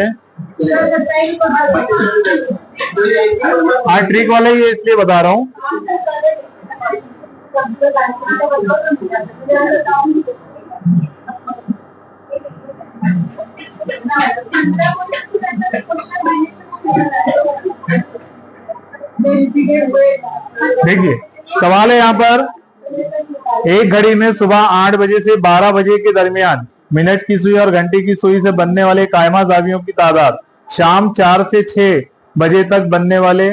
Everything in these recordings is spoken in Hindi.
हाँ ट्रिक वाला ही है इसलिए बता रहा हूँ। देखिए सवाल है यहाँ पर, एक घड़ी में सुबह 8 बजे से 12 बजे के दरमियान मिनट की सुई और घंटे की सुई से बनने वाले कायमा जावियों की तादाद शाम 4 से 6 बजे तक बनने वाले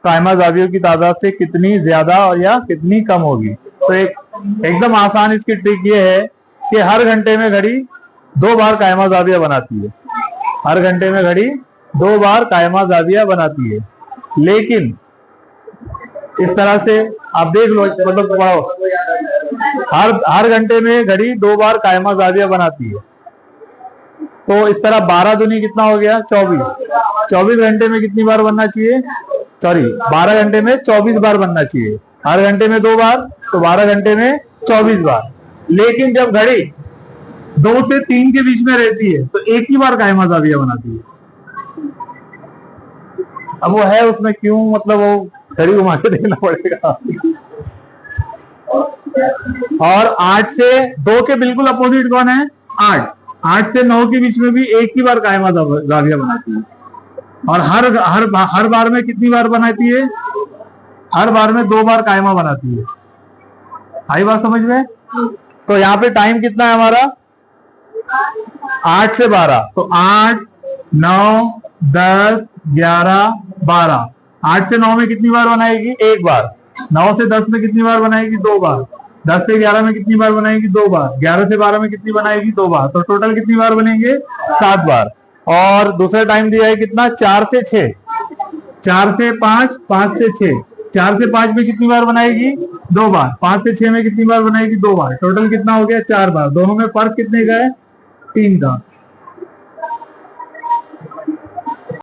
कायमा जावियों की तादाद से कितनी ज्यादा और या कितनी कम होगी। तो एकदम आसान इसकी ट्रिक ये है कि हर घंटे में घड़ी 2 बार कायमा जाविया बनाती है। हर घंटे में घड़ी 2 बार कायमा जाविया बनाती है, लेकिन इस तरह से आप देख लो, मतलब पढ़ो, हर घंटे में घड़ी 2 बार कायमा जाविया बनाती है। तो इस तरह 12 दूनी कितना हो गया 24। 24 घंटे में कितनी बार बनना चाहिए, सॉरी 12 घंटे में 24 बार बनना चाहिए। हर घंटे में 2 बार, तो 12 घंटे में 24 बार। लेकिन जब घड़ी 2 से 3 के बीच में रहती है तो एक ही बार कायमा जाविया बनाती है। अब वो है उसमें क्यों, मतलब वो घड़ी घुमा के देखना पड़ेगा। और 8 से 2 के बिल्कुल अपोजिट कौन है, 8 से 9 के बीच में भी एक ही बार कायमा जाविया बनाती है। और हर बार में कितनी बार बनाती है, हर बार में 2 बार कायमा बनाती है। आई बात समझ में। तो यहाँ पे टाइम कितना है हमारा, 8 से 12, तो 8, 9, 10, 11, 12। 8 से 9 में कितनी बार बनाएगी, एक बार। 9 से 10 में कितनी बार बनाएगी, 2 बार। 10 से 11 में कितनी बार बनाएगी, 2 बार। 11 से 12 में कितनी बनाएगी, 2 बार। तो टोटल कितनी बार बनेंगे, 7 बार। और दूसरा टाइम दिया है कितना, 4 से 6, 4 से 5, 5 से 6। 4 से 5 में कितनी बार बनाएगी, 2 बार। 5 से 6 में कितनी बार बनाएगी, 2 बार। टोटल कितना हो गया, 4 बार। दोनों में फर्क कितने का है, 3 का।